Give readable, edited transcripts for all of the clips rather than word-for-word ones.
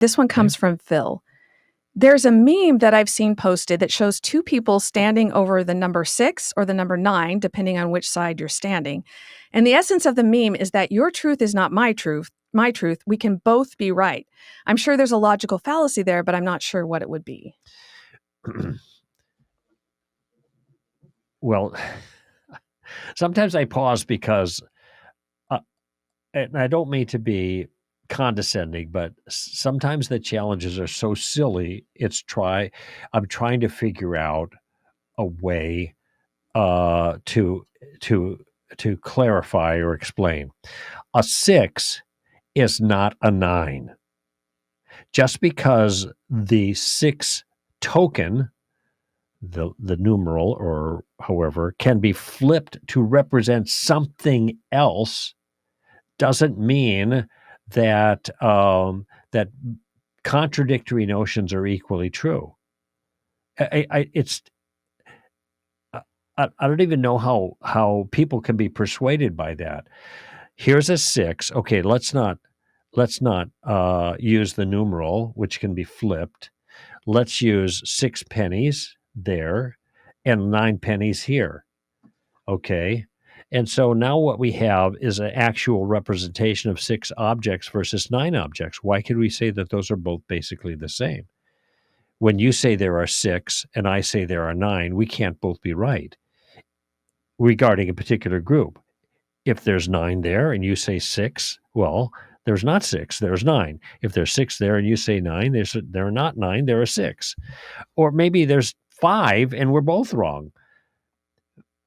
This one comes from Phil. There's a meme that I've seen posted that shows two people standing over the number 6 or the number 9, depending on which side you're standing. And the essence of the meme is that your truth is not my truth. My truth. We can both be right. I'm sure there's a logical fallacy there, but I'm not sure what it would be. Well, sometimes I pause because, and I don't mean to be condescending, but sometimes the challenges are so silly. I'm trying to figure out a way to clarify or explain. A 6 is not a 9. Just because the 6 token, the numeral or however, can be flipped to represent something else, doesn't mean that that contradictory notions are equally true. I don't even know how people can be persuaded by that. Here's a 6. Okay, let's not use the numeral, which can be flipped. Let's use 6 pennies there and 9 pennies here. Okay. And so now what we have is an actual representation of 6 objects versus 9 objects. Why could we say that those are both basically the same? When you say there are 6 and I say there are 9, we can't both be right regarding a particular group. If there's 9 there and you say 6, well, there's not 6, there's 9. If there's 6 there and you say 9, there are not 9, there are 6. Or maybe there's 5 and we're both wrong.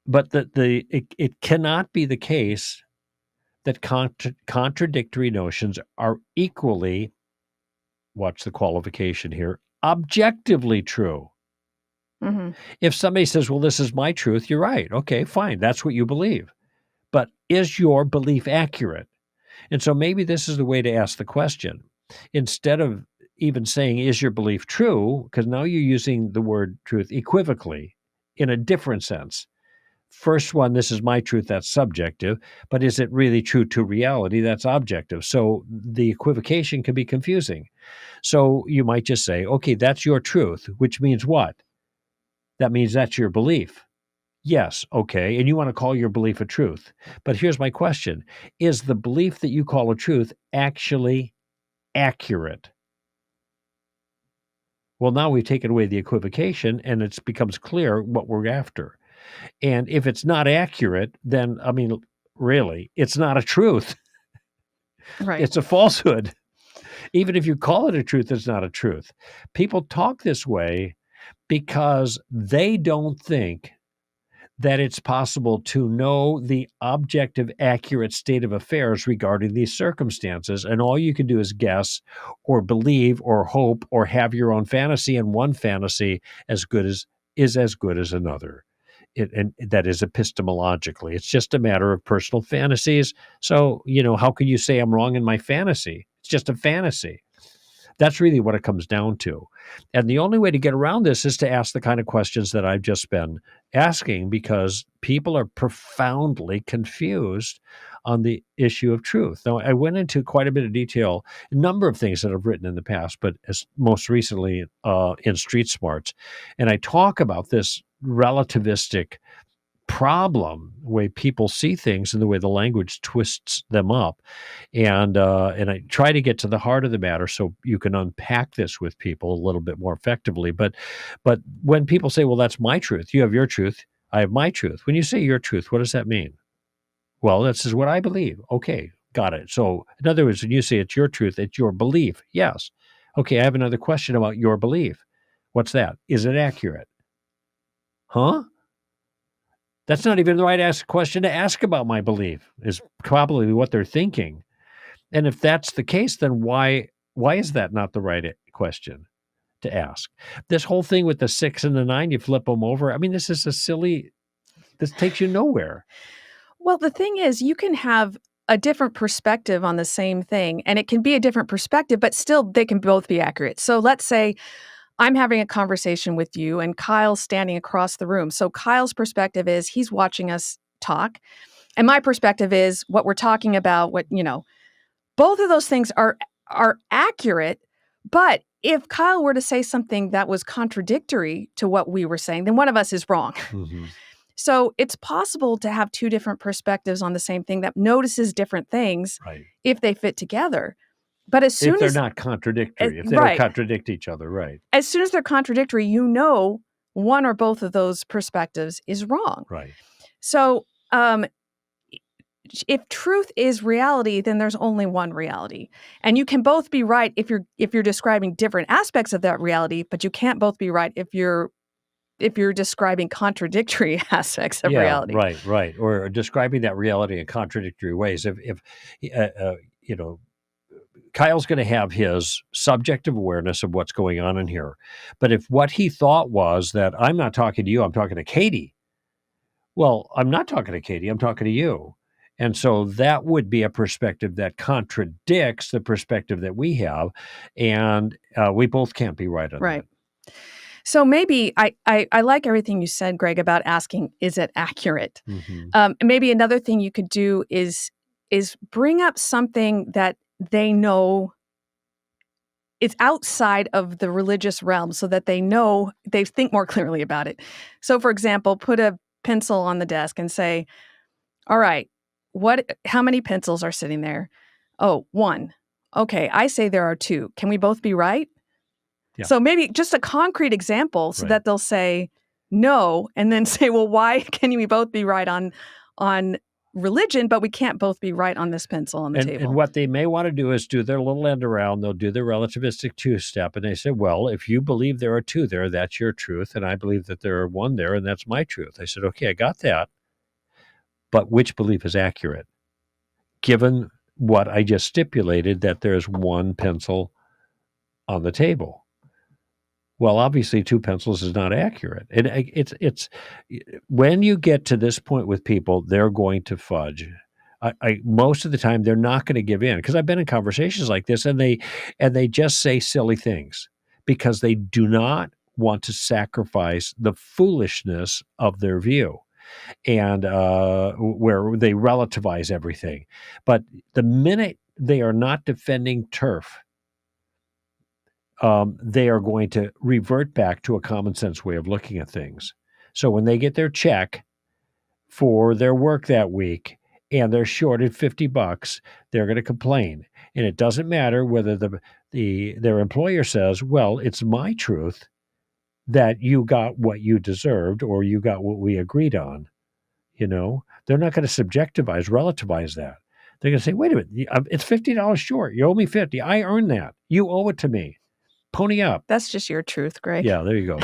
But it cannot be the case that contradictory notions are equally, watch the qualification here, objectively true. Mm-hmm. If somebody says, well, this is my truth, you're right. Okay, fine. That's what you believe. But is your belief accurate? And so maybe this is the way to ask the question. Instead of even saying, is your belief true? Because now you're using the word truth equivocally in a different sense. First one, this is my truth, that's subjective. But is it really true to reality? That's objective. So the equivocation can be confusing. So you might just say, okay, that's your truth, which means what? That means that's your belief. Yes, okay, and you want to call your belief a truth. But here's my question. Is the belief that you call a truth actually accurate? Well, now we've taken away the equivocation, and it becomes clear what we're after. And if it's not accurate, then, I mean, really, it's not a truth. Right. It's a falsehood. Even if you call it a truth, it's not a truth. People talk this way because they don't think that it's possible to know the objective, accurate state of affairs regarding these circumstances. And all you can do is guess or believe or hope or have your own fantasy, and one fantasy is as good as another. And that is epistemologically. It's just a matter of personal fantasies. So, how can you say I'm wrong in my fantasy? It's just a fantasy. That's really what it comes down to. And the only way to get around this is to ask the kind of questions that I've just been asking, because people are profoundly confused on the issue of truth. Now, I went into quite a bit of detail, a number of things that I've written in the past, but most recently in Street Smarts. And I talk about this relativistic problem, the way people see things and the way the language twists them up. And I try to get to the heart of the matter so you can unpack this with people a little bit more effectively. But when people say, well, that's my truth, you have your truth, I have my truth. When you say your truth, what does that mean? Well, this is what I believe. Okay, got it. So in other words, when you say it's your truth, it's your belief. Yes. Okay, I have another question about your belief. What's that? Is it accurate? Huh? That's not even the right question to ask about my belief, is probably what they're thinking. And if that's the case, then why is that not the right question to ask? This whole thing with the 6 and the 9, you flip them over. I mean, this takes you nowhere. Well, the thing is, you can have a different perspective on the same thing, and it can be a different perspective, but still they can both be accurate. So let's say I'm having a conversation with you and Kyle's standing across the room. So Kyle's perspective is he's watching us talk. And my perspective is what we're talking about, both of those things are accurate, But if Kyle were to say something that was contradictory to what we were saying, then one of us is wrong. Mhm. So it's possible to have two different perspectives on the same thing that notices different things Right. if they fit together. But as If soon they're as not contradictory, if they don't right, contradict each other, right, as soon as they're contradictory, you know one or both of those perspectives is wrong. right. So if truth is reality, then there's only one reality, and you can both be right if you're describing different aspects of that reality, but you can't both be right if you're describing contradictory aspects of Yeah, reality. right, right. Or describing that reality in contradictory ways. If you know, Kyle's going to have his subjective awareness of what's going on in here, but if what he thought was that I'm not talking to you, I'm talking to Katie. Well, I'm not talking to Katie, I'm talking to you. And so that would be a perspective that contradicts the perspective that we have. And we both can't be right on Right. that. So maybe I like everything you said, Greg, about asking, is it accurate? Hmm. Maybe another thing you could do is bring up something that they know is outside of the religious realm so that they think more clearly about it. So for example, put a pencil on the desk and say, all right, how many pencils are sitting there? Oh, one. Okay, I say there are two. Can we both be right? Yeah, So maybe just a concrete example so right. that they'll say no and then say, well, why can we both be right on religion, but we can't both be right on this pencil on the And table? what they may want to do is do their little end around. They'll do their relativistic two step, and they say, "Well, if you believe there are two there, that's your truth, and I believe that there are one there, and that's my truth." I said, "Okay, I got that, but which belief is accurate, given what I just stipulated that there's one pencil on the table?" Well, obviously, two pencils is not accurate. And it's when you get to this point with people, they're going to fudge. Most of the time they're not going to give in because I've been in conversations like this, and they just say silly things because they do not want to sacrifice the foolishness of their view and where they relativize everything. But the minute they are not defending turf, they are going to revert back to a common sense way of looking at things. So when they get their check for their work that week and they're shorted $50, they're going to complain. And it doesn't matter whether their employer says, "Well, it's my truth that you got what you deserved or you got what we agreed on." They're not going to relativize that. They're going to say, "Wait a minute, it's $50 short. You owe me 50. I earned that. You owe it to me. Pony up." That's just your truth, Greg. Yeah, there you go.